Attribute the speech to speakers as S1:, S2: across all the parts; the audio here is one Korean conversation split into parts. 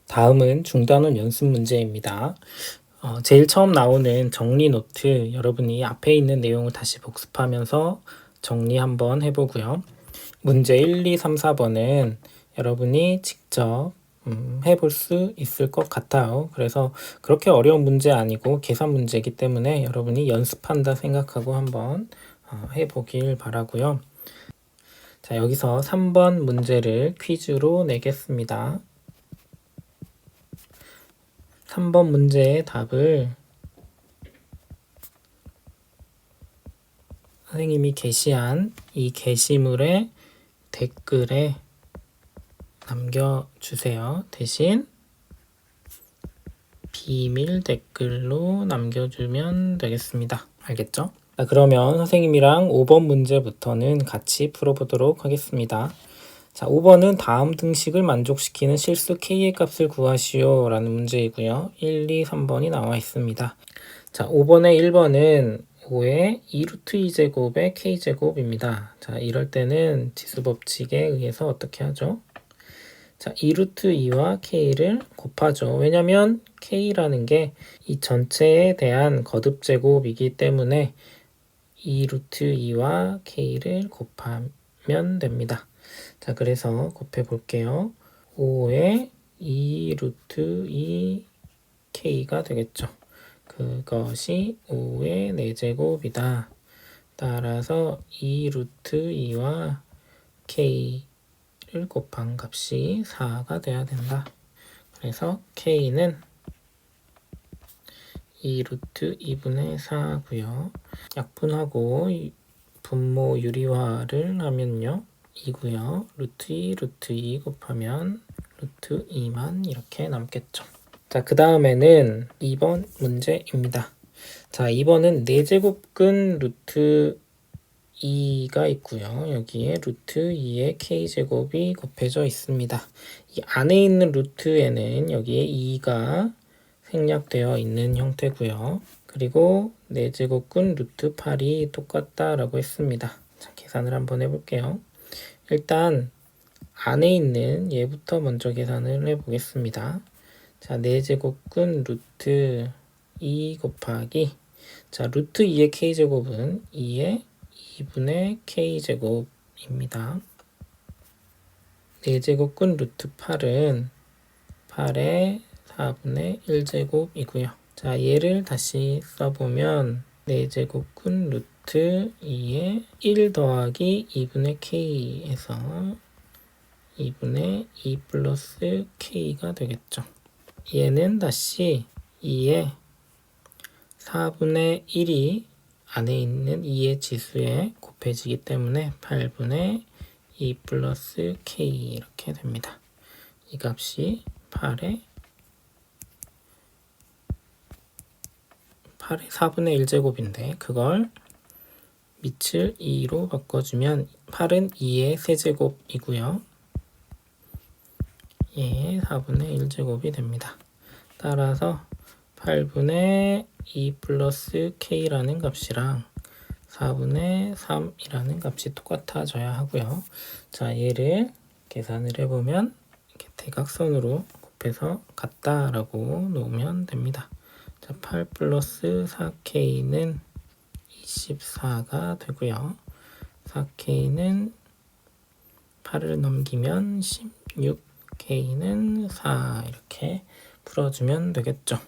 S1: 다음은 중단원 연습 문제입니다. 제일 처음 나오는 정리 노트, 여러분이 앞에 있는 내용을 다시 복습하면서 정리 한번 해보고요. 문제 1, 2, 3, 4번은 여러분이 직접 해볼 수 있을 것 같아요. 그래서 그렇게 어려운 문제 아니고 계산 문제이기 때문에 여러분이 연습한다 생각하고 한번 해보길 바라고요. 자, 여기서 3번 문제를 퀴즈로 내겠습니다. 3번 문제의 답을 선생님이 게시한 이 게시물의 댓글에 남겨주세요. 대신 비밀 댓글로 남겨주면 되겠습니다. 알겠죠? 자, 그러면 선생님이랑 5번 문제부터는 같이 풀어보도록 하겠습니다. 자, 5번은 다음 등식을 만족시키는 실수 k의 값을 구하시오 라는 문제이고요. 1, 2, 3번이 나와 있습니다. 자, 5번의 1번은 5의 2루트 2제곱의 k제곱입니다. 자, 이럴 때는 지수법칙에 의해서 어떻게 하죠? 자, 2루트 2와 k를 곱하죠. 왜냐면 k라는 게 이 전체에 대한 거듭제곱이기 때문에 2루트 2와 k를 곱하면 됩니다. 자, 그래서 곱해 볼게요. 5의 2루트 2 k가 되겠죠. 그것이 5의 4제곱이다. 따라서 2루트 2와 k를 곱한 값이 4가 돼야 된다. 그래서 k는 2루트 2분의 4고요. 약분하고 분모 유리화를 하면요. 2고요. 루트 2, 루트 2 곱하면 루트 2만 이렇게 남겠죠. 자, 그 다음에는 2번 문제입니다. 자, 2번은 4제곱근 루트 2가 있고요. 여기에 루트 2의 k제곱이 곱해져 있습니다. 이 안에 있는 루트에는 여기에 2가 생략되어 있는 형태고요. 그리고 4제곱근 루트 8이 똑같다라고 했습니다. 자, 계산을 한번 해볼게요. 일단 안에 있는 얘부터 먼저 계산을 해보겠습니다. 자, 4제곱근 루트 2 곱하기 자, 루트 2의 k제곱은 2의 2분의 k제곱입니다. 4제곱근 루트 8은 8의 4분의 1제곱이고요. 자, 얘를 다시 써보면 4제곱근 루트 2의 1 더하기 2분의 k에서 2분의 2 플러스 k가 되겠죠. 얘는 다시 2의 4분의 1이 안에 있는 2의 지수에 곱해지기 때문에 8분의 2 플러스 k 이렇게 됩니다. 이 값이 8의 4분의 1제곱인데 그걸 밑을 2로 바꿔주면 8은 2의 세제곱이고요. 얘의 4분의 1제곱이 됩니다. 따라서 8분의 2 플러스 k라는 값이랑 4분의 3이라는 값이 똑같아져야 하고요. 자, 얘를 계산을 해보면 이렇게 대각선으로 곱해서 같다라고 놓으면 됩니다. 자, 8 플러스 4k는 24가 되고요. 4k는 8을 넘기면 16k는 4 이렇게 풀어주면 되겠죠.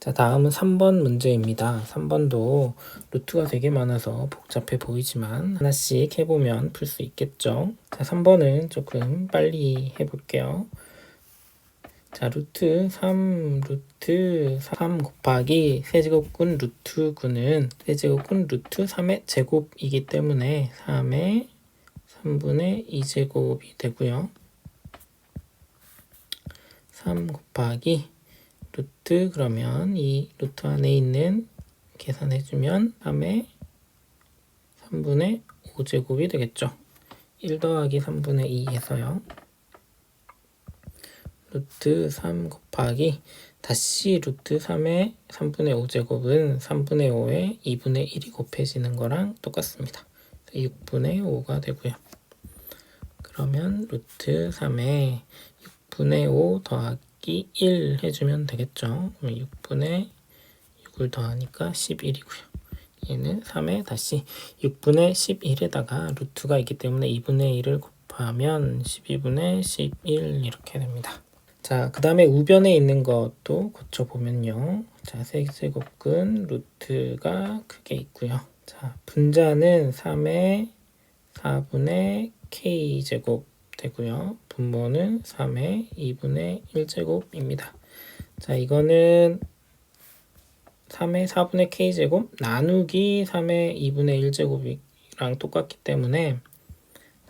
S1: 자, 다음은 3번 문제입니다. 3번도 루트가 되게 많아서 복잡해 보이지만 하나씩 해보면 풀 수 있겠죠. 자, 3번은 조금 빨리 해볼게요. 자, 루트 3 곱하기 세제곱근 루트 9는 세제곱근 루트 3의 제곱이기 때문에 3의 3분의 2제곱이 되고요. 3 곱하기 루트 그러면 이 루트 안에 있는 계산해주면 3의 3분의 5제곱이 되겠죠. 1 더하기 3분의 2 해서요. 루트 3 곱하기 다시 루트 3의 3분의 5제곱은 3분의 5에 2분의 1이 곱해지는 거랑 똑같습니다. 6분의 5가 되고요. 그러면 루트 3에 6분의 5 더하기 빼기 1 해주면 되겠죠. 6분의 6을 더하니까 11이고요. 얘는 3에 다시 6분의 11에다가 루트가 있기 때문에 2분의 1을 곱하면 12분의 11 이렇게 됩니다. 자, 그 다음에 우변에 있는 것도 고쳐보면요. 자, 세제곱근 루트가 크게 있고요. 자, 분자는 3의 4분의 k제곱 되고요. 분모는 3의 2분의 1제곱입니다. 자, 이거는 3의 4분의 k제곱 나누기 3의 2분의 1제곱이랑 똑같기 때문에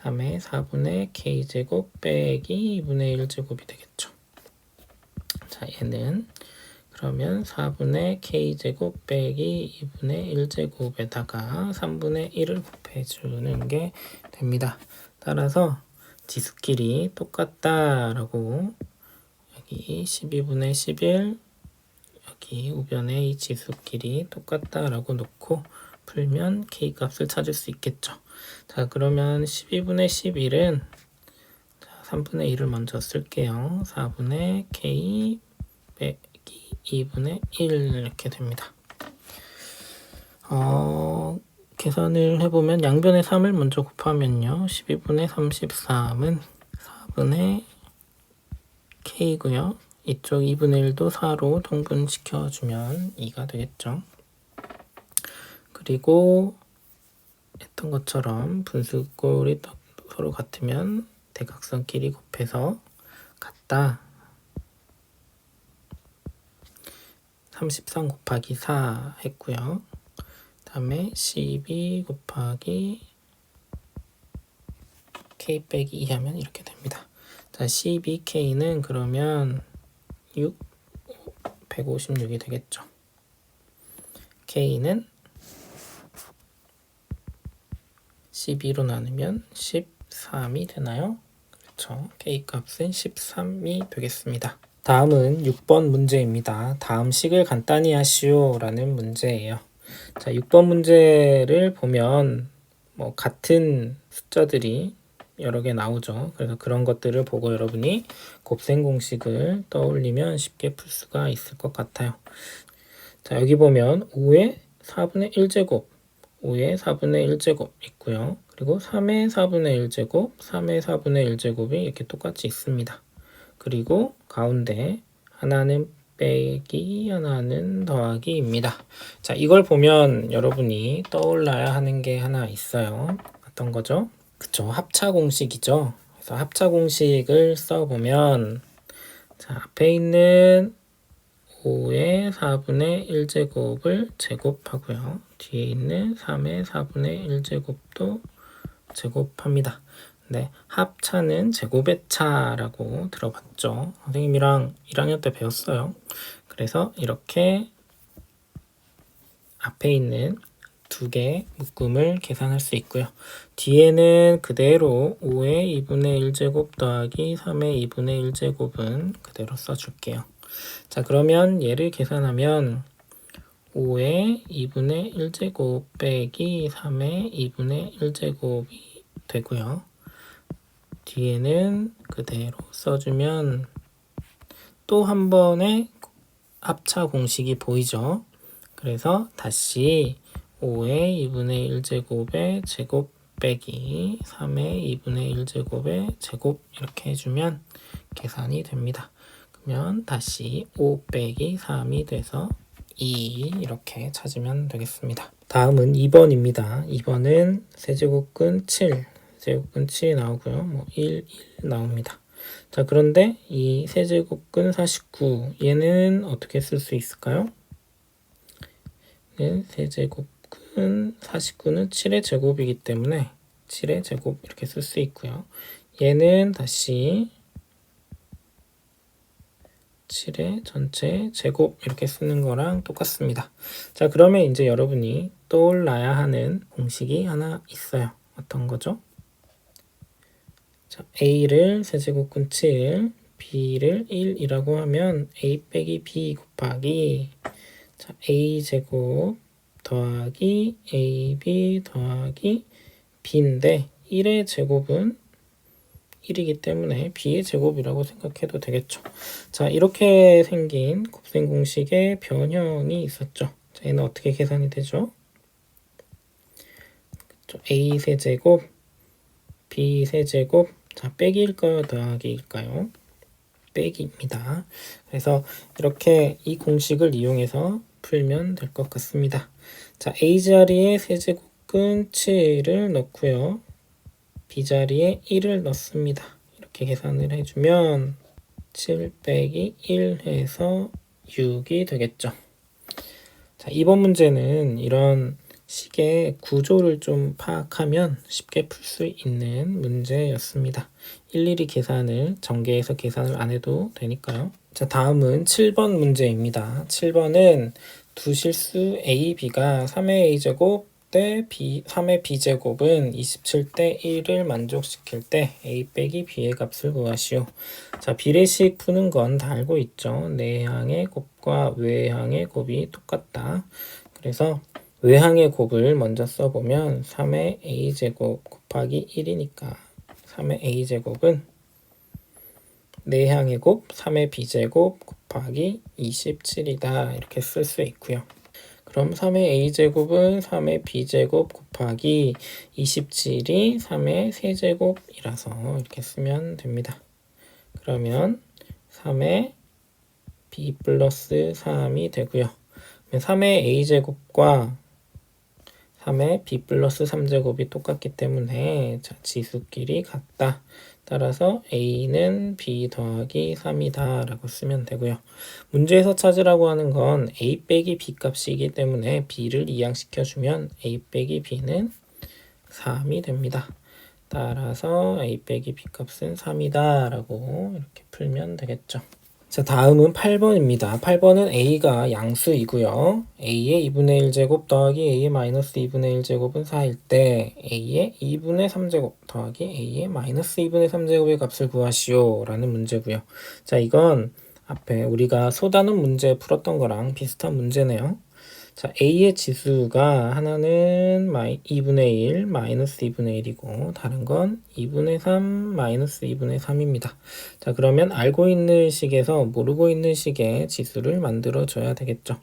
S1: 3의 4분의 k제곱 빼기 2분의 1제곱이 되겠죠. 자, 얘는 그러면 4분의 k제곱 빼기 2분의 1제곱에다가 3분의 1을 곱해주는 게 됩니다. 따라서 지수끼리 똑같다라고 여기 12분의 11 여기 우변의 이 지수끼리 똑같다라고 놓고 풀면 k값을 찾을 수 있겠죠. 자, 그러면 12분의 11은 3분의 1을 먼저 쓸게요. 4분의 k 빼기 2분의 1 이렇게 됩니다. 계산을 해보면 양변에 3을 먼저 곱하면요. 12분의 33은 4분의 k고요. 이쪽 2분의 1도 4로 통분시켜주면 2가 되겠죠. 그리고 했던 것처럼 분수꼴이 서로 같으면 대각선끼리 곱해서 같다. 33 곱하기 4 했고요. 다음에 12 곱하기 k 빼기 2 하면 이렇게 됩니다. 자, 12k는 그러면 156이 되겠죠. k는 12로 나누면 13이 되나요? 그렇죠. k값은 13이 되겠습니다. 다음은 6번 문제입니다. 다음 식을 간단히 하시오 라는 문제예요. 자, 6번 문제를 보면 같은 숫자들이 여러 개 나오죠. 그래서 그런 것들을 보고 여러분이 곱셈 공식을 떠올리면 쉽게 풀 수가 있을 것 같아요. 자, 여기 보면 5의 4분의 1제곱, 5의 4분의 1제곱 있고요. 그리고 3의 4분의 1제곱, 3의 4분의 1제곱이 이렇게 똑같이 있습니다. 그리고 가운데 하나는 빼기, 하나는 더하기입니다. 자, 이걸 보면 여러분이 떠올라야 하는 게 하나 있어요. 어떤 거죠? 그쵸, 합차 공식이죠. 그래서 합차 공식을 써보면 자, 앞에 있는 5의 4분의 1제곱을 제곱하고요. 뒤에 있는 3의 4분의 1제곱도 제곱합니다. 네, 합차는 제곱의 차라고 들어봤죠. 선생님이랑 1학년 때 배웠어요. 그래서 이렇게 앞에 있는 두 개의 묶음을 계산할 수 있고요. 뒤에는 그대로 5의 2분의 1제곱 더하기 3의 2분의 1제곱은 그대로 써줄게요. 자, 그러면 얘를 계산하면 5의 2분의 1제곱 빼기 3의 2분의 1제곱이 되고요. 뒤에는 그대로 써주면 또 한 번의 합차 공식이 보이죠. 그래서 다시 5의 2분의 1제곱의 제곱 빼기 3의 2분의 1제곱의 제곱 이렇게 해주면 계산이 됩니다. 그러면 다시 5 빼기 3이 돼서 2 이렇게 찾으면 되겠습니다. 다음은 2번입니다. 2번은 세제곱근 7, 세제곱근 7이 나오고요. 1 나옵니다. 자, 그런데 이 세제곱근 49 얘는 어떻게 쓸 수 있을까요? 세제곱근 49는 7의 제곱이기 때문에 7의 제곱 이렇게 쓸 수 있고요. 얘는 다시 7의 전체 제곱 이렇게 쓰는 거랑 똑같습니다. 자, 그러면 이제 여러분이 떠올라야 하는 공식이 하나 있어요. 어떤 거죠? 자, A를 세제곱근 7, B를 1이라고 하면 A 빼기 B 곱하기 자, A제곱 더하기 AB 더하기 B인데 1의 제곱은 1이기 때문에 b의 제곱이라고 생각해도 되겠죠. 자, 이렇게 생긴 곱셈 공식의 변형이 있었죠. 자, 얘는 어떻게 계산이 되죠? a 세제곱, b 세제곱, 자, 빼기일까요? 더하기일까요? 빼기입니다. 그래서 이렇게 이 공식을 이용해서 풀면 될 것 같습니다. 자, a 자리에 세제곱근 7을 넣고요. b 자리에 1을 넣습니다. 이렇게 계산을 해주면 7 빼기 1 해서 6이 되겠죠. 자, 이번 문제는 이런 식의 구조를 좀 파악하면 쉽게 풀 수 있는 문제였습니다. 일일이 계산을 전개해서 계산을 안 해도 되니까요. 자, 다음은 7번 문제입니다. 7번은 두 실수 a, b가 3의 a제곱 대 3의 b제곱은 27대 1을 만족시킬 때 a 빼기 b의 값을 구하시오. 자, 비례식 푸는 건 다 알고 있죠. 내항의 곱과 외항의 곱이 똑같다. 그래서 외항의 곱을 먼저 써보면 3의 a제곱 곱하기 1이니까 3의 a제곱은 내항의 곱 3의 b제곱 곱하기 27이다. 이렇게 쓸 수 있고요. 그럼 3의 a제곱은 3의 b제곱 곱하기 27이 3의 세제곱이라서 이렇게 쓰면 됩니다. 그러면 3의 b 플러스 3이 되고요. 3의 a제곱과 3의 b 플러스 3제곱이 똑같기 때문에 자, 지수끼리 같다. 따라서 a는 b 더하기 3이다 라고 쓰면 되고요. 문제에서 찾으라고 하는 건 a 빼기 b 값이기 때문에 b를 이항시켜주면 a 빼기 b는 3이 됩니다. 따라서 a 빼기 b 값은 3이다 라고 이렇게 풀면 되겠죠. 자, 다음은 8번입니다. 8번은 a가 양수이고요. a의 2분의 1제곱 더하기 a의 마이너스 2분의 1제곱은 4일 때 a의 2분의 3제곱 더하기 a의 마이너스 2분의 3제곱의 값을 구하시오 라는 문제고요. 자, 이건 앞에 우리가 소단원 문제 풀었던 거랑 비슷한 문제네요. 자, a의 지수가 하나는 2분의 1, 마이너스 2분의 1이고 다른 건 2분의 3, 마이너스 2분의 3입니다. 자, 그러면 알고 있는 식에서 모르고 있는 식의 지수를 만들어 줘야 되겠죠.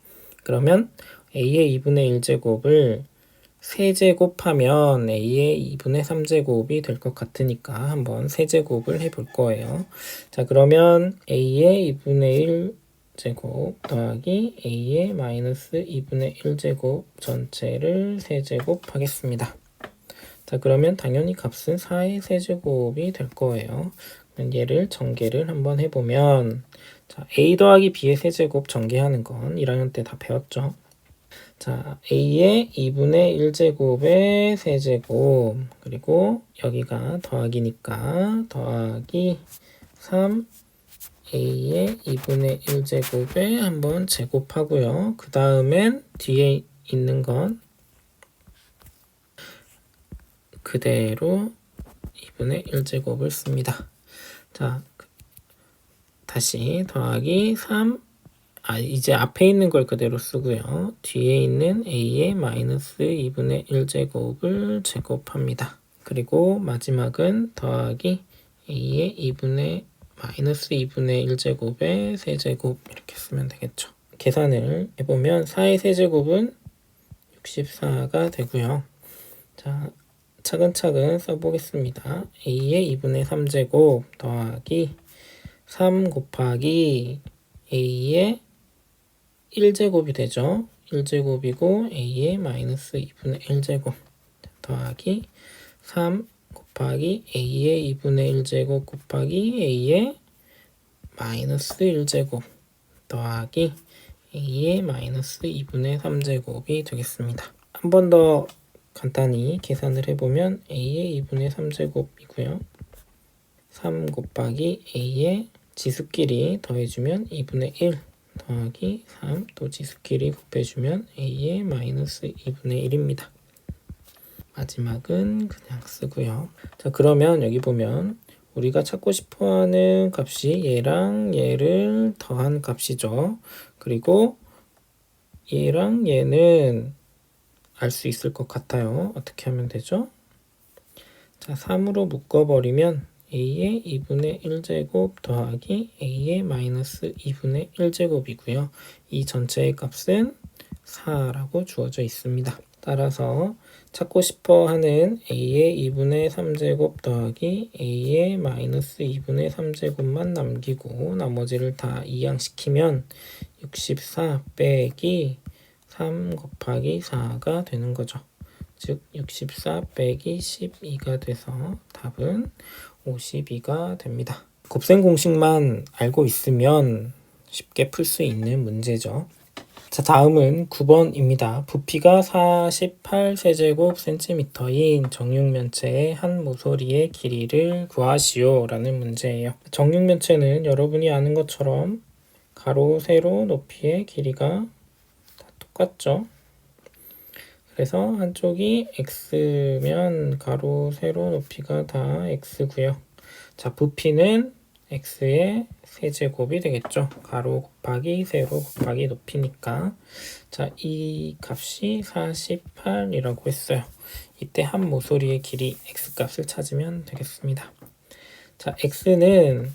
S1: 그러면 a의 2분의 1제곱을 세제곱하면 a의 2분의 3제곱이 될 것 같으니까 한번 세제곱을 해볼 거예요. 자, 그러면 a의 2분의 1 제곱 더하기 a의 마이너스 2분의 1제곱 전체를 세제곱 하겠습니다. 자, 그러면 당연히 값은 4의 세제곱이 될 거예요. 얘를 전개를 한번 해보면 자, a 더하기 b의 세제곱 전개하는 건 1학년 때 다 배웠죠. 자, a의 2분의 1제곱의 세제곱 그리고 여기가 더하기니까 더하기 3 a의 2분의 1제곱에 한번 제곱하고요. 그 다음엔 뒤에 있는 건 그대로 2분의 1제곱을 씁니다. 자, 다시 더하기 3, 이제 앞에 있는 걸 그대로 쓰고요. 뒤에 있는 a의 마이너스 2분의 1제곱을 제곱합니다. 그리고 마지막은 더하기 a의 2분의 마이너스 2분의 1제곱의 세제곱 이렇게 쓰면 되겠죠. 계산을 해보면 4의 세제곱은 64가 되고요. 자, 차근차근 써보겠습니다. a의 2분의 3제곱 더하기 3 곱하기 a의 1제곱이 되죠. 1제곱이고 a의 마이너스 2분의 1제곱 더하기 3 곱하기 a의 2분의 1제곱 곱하기 a의 마이너스 1제곱 더하기 a의 마이너스 2분의 3제곱이 되겠습니다. 한 번 더 간단히 계산을 해보면 a의 2분의 3제곱이고요. 3 곱하기 a의 지수끼리 더해주면 2분의 1 더하기 3 또 지수끼리 곱해주면 a의 마이너스 2분의 1입니다. 마지막은 그냥 쓰고요. 자, 그러면 여기 보면 우리가 찾고 싶어하는 값이 얘랑 얘를 더한 값이죠. 그리고 얘랑 얘는 알 수 있을 것 같아요. 어떻게 하면 되죠? 자, 3으로 묶어버리면 a의 2분의 1제곱 더하기 a의 마이너스 2분의 1제곱이고요. 이 전체의 값은 4라고 주어져 있습니다. 따라서 찾고 싶어 하는 a의 2분의 3제곱 더하기 a의 마이너스 2분의 3제곱만 남기고 나머지를 다 이항시키면 64 빼기 3 곱하기 4가 되는 거죠. 즉 64 빼기 12가 돼서 답은 52가 됩니다. 곱셈 공식만 알고 있으면 쉽게 풀 수 있는 문제죠. 자, 다음은 9번입니다. 부피가 48세제곱센티미터인 정육면체의 한 모서리의 길이를 구하시오 라는 문제예요. 정육면체는 여러분이 아는 것처럼 가로, 세로, 높이의 길이가 다 똑같죠. 그래서 한쪽이 x면 가로, 세로, 높이가 다 x고요. 자, 부피는 x의 세제곱이 되겠죠. 가로 곱하기 세로 곱하기 높이니까. 자, 이 값이 48이라고 했어요. 이때 한 모서리의 길이 x값을 찾으면 되겠습니다. 자, x는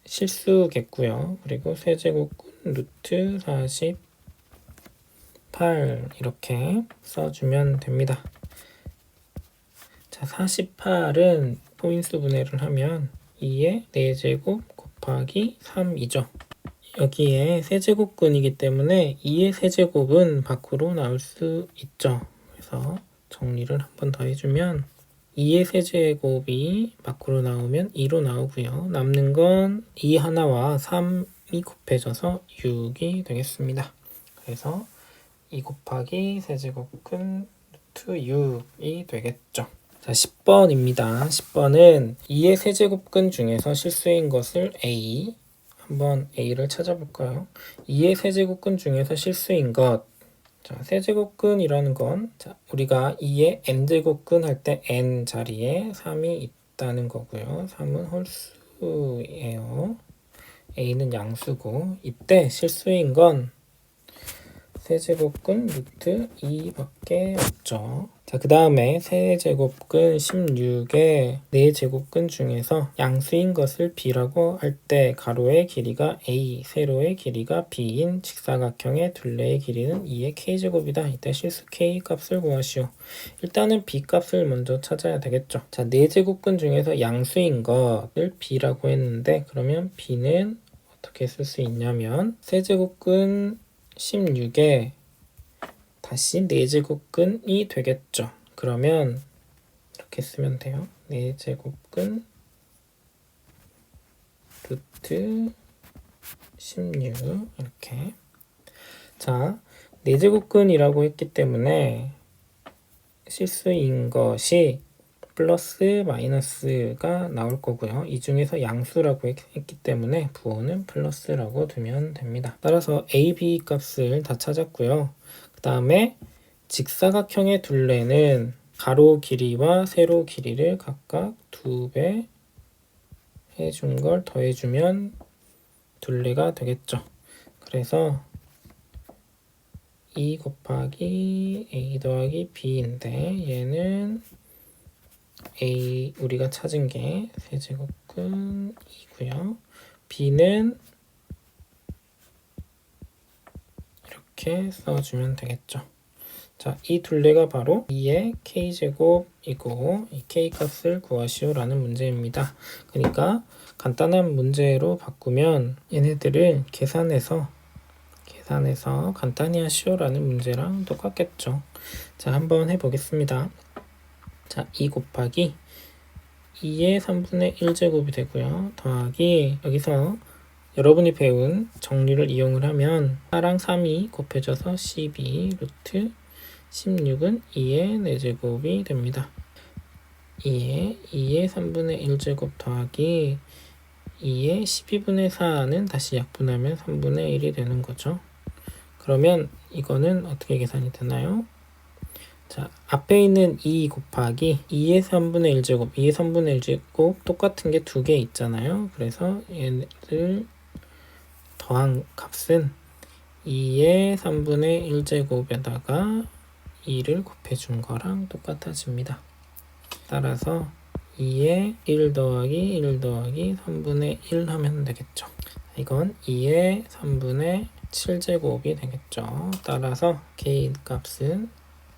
S1: 실수겠고요. 그리고 세제곱은 루트 48 이렇게 써주면 됩니다. 자, 48은 포인수 분해를 하면 2의 4제곱 곱하기 3이죠. 여기에 세제곱근이기 때문에 2의 세제곱은 밖으로 나올 수 있죠. 그래서 정리를 한 번 더 해주면 2의 세제곱이 밖으로 나오면 2로 나오고요. 남는 건 2 하나와 3이 곱해져서 6이 되겠습니다. 그래서 2 곱하기 세제곱근 루트 6이 되겠죠. 자, 10번입니다. 10번은 2의 세제곱근 중에서 실수인 것을 A. 한번 A를 찾아볼까요? 2의 세제곱근 중에서 실수인 것. 자, 세제곱근이라는 건 자, 우리가 2의 n제곱근 할 때 n 자리에 3이 있다는 거고요. 3은 홀수예요. A는 양수고 이때 실수인 건 세제곱근 루트 2밖에 없죠. 자, 그 다음에 세제곱근 16의 4제곱근 중에서 양수인 것을 B라고 할 때 가로의 길이가 A, 세로의 길이가 B인 직사각형의 둘레의 길이는 2의 K제곱이다. 이때 실수 K 값을 구하시오. 일단은 B 값을 먼저 찾아야 되겠죠. 자, 4제곱근 중에서 양수인 것을 B라고 했는데 그러면 B는 어떻게 쓸 수 있냐면 세제곱근 16에 다시 4제곱근이 되겠죠. 그러면 이렇게 쓰면 돼요. 4제곱근 루트 16 이렇게. 자, 4제곱근이라고 했기 때문에 실수인 것이 플러스 마이너스가 나올 거고요. 이 중에서 양수라고 했기 때문에 부호는 플러스라고 두면 됩니다. 따라서 A, B 값을 다 찾았고요. 그 다음에 직사각형의 둘레는 가로 길이와 세로 길이를 각각 2배 해준 걸 더해주면 둘레가 되겠죠. 그래서 2 곱하기 A 더하기 B인데 얘는 A 우리가 찾은 게 세제곱근이고요. B는 이렇게 써주면 되겠죠. 자, 이 둘레가 바로 2의 K제곱이고 이 K 값을 구하시오 라는 문제입니다. 그러니까 간단한 문제로 바꾸면 얘네들을 계산해서 간단히 하시오 라는 문제랑 똑같겠죠. 자, 한번 해보겠습니다. 자, 2 곱하기 2의 3분의 1제곱이 되고요. 더하기 여기서 여러분이 배운 정리를 이용을 하면 4랑 3이 곱해져서 12 루트 16은 2의 4제곱이 됩니다. 2의 3분의 1제곱 더하기 2의 12분의 4는 다시 약분하면 3분의 1이 되는 거죠. 그러면 이거는 어떻게 계산이 되나요? 자, 앞에 있는 2 곱하기 2의 3분의 1제곱, 2의 3분의 1제곱 똑같은 게 2개 있잖아요. 그래서 얘를 더한 값은 2의 3분의 1제곱에다가 2를 곱해준 거랑 똑같아집니다. 따라서 2에 1 더하기 1 더하기 3분의 1 하면 되겠죠. 이건 2의 3분의 7제곱이 되겠죠. 따라서 k 값은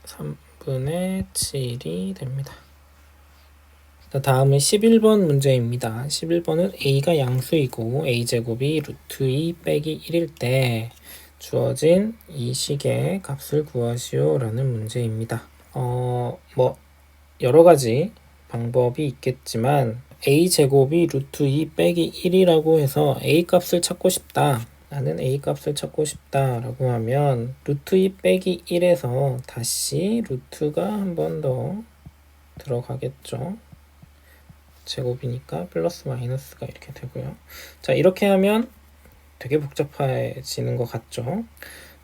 S1: 3분의 7이 됩니다. 다음은 11번 문제입니다. 11번은 a가 양수이고 a제곱이 루트 2 빼기 1일 때 주어진 이 식의 값을 구하시오 라는 문제입니다. 여러 가지 방법이 있겠지만 a제곱이 루트 2 빼기 1이라고 해서 a 값을 찾고 싶다. 나는 a 값을 찾고 싶다 라고 하면 루트 2 빼기 1에서 다시 루트가 한 번 더 들어가겠죠. 제곱이니까 플러스 마이너스가 이렇게 되고요. 자, 이렇게 하면 되게 복잡해지는 것 같죠.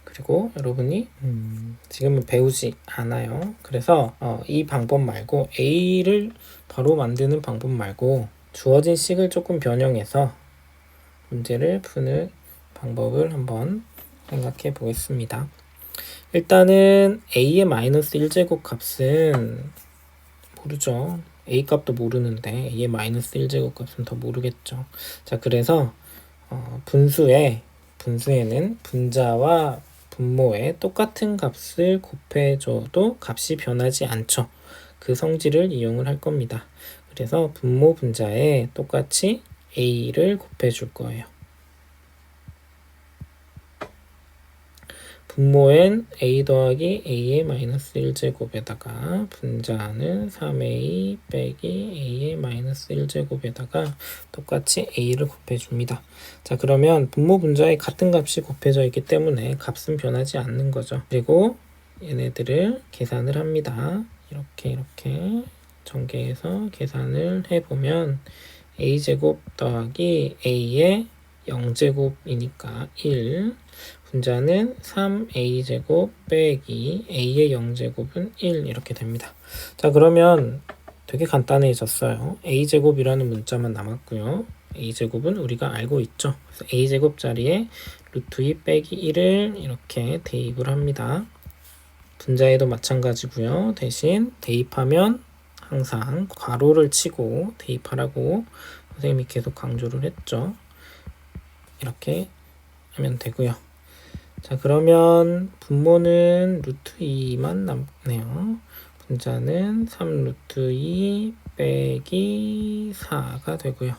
S1: 그리고 여러분이 지금은 배우지 않아요. 그래서 이 방법 말고 a를 바로 만드는 방법 말고 주어진 식을 조금 변형해서 문제를 푸는 방법을 한번 생각해 보겠습니다. 일단은 a의 마이너스 1제곱 값은 모르죠. a 값도 모르는데 a의 마이너스 1제곱 값은 더 모르겠죠. 자, 그래서 분수에는 분자와 분모에 똑같은 값을 곱해줘도 값이 변하지 않죠. 그 성질을 이용을 할 겁니다. 그래서 분모 분자에 똑같이 a를 곱해줄 거예요. 분모엔 a 더하기 a의 마이너스 1제곱에다가 분자는 3a 빼기 a의 마이너스 1제곱에다가 똑같이 a를 곱해줍니다. 자, 그러면 분모 분자에 같은 값이 곱해져 있기 때문에 값은 변하지 않는 거죠. 그리고 얘네들을 계산을 합니다. 이렇게 전개해서 계산을 해보면 a제곱 더하기 a의 0제곱이니까 1, 분자는 3a제곱 빼기 a의 0제곱은 1 이렇게 됩니다. 자, 그러면 되게 간단해졌어요. a제곱이라는 문자만 남았고요. a제곱은 우리가 알고 있죠. 그래서 a제곱 자리에 루트 2 빼기 1을 이렇게 대입을 합니다. 분자에도 마찬가지고요. 대신 대입하면 항상 괄호를 치고 대입하라고 선생님이 계속 강조를 했죠. 이렇게 하면 되고요. 자, 그러면 분모는 루트 2만 남네요. 분자는 3 루트 2 빼기 4가 되고요.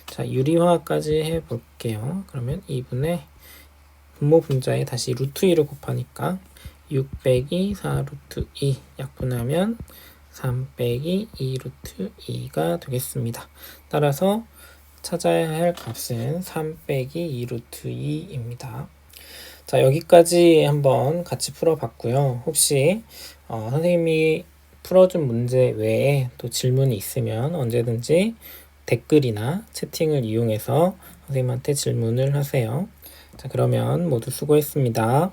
S1: 자, 유리화까지 해볼게요. 그러면 2분의 분모 분자에 다시 루트 2를 곱하니까 6 빼기 4 루트 2 약분하면 3 빼기 2 루트 2가 되겠습니다. 따라서 찾아야 할 값은 3 빼기 2 루트 2입니다. 자, 여기까지 한번 같이 풀어봤고요. 혹시 선생님이 풀어준 문제 외에 또 질문이 있으면 언제든지 댓글이나 채팅을 이용해서 선생님한테 질문을 하세요. 자, 그러면 모두 수고했습니다.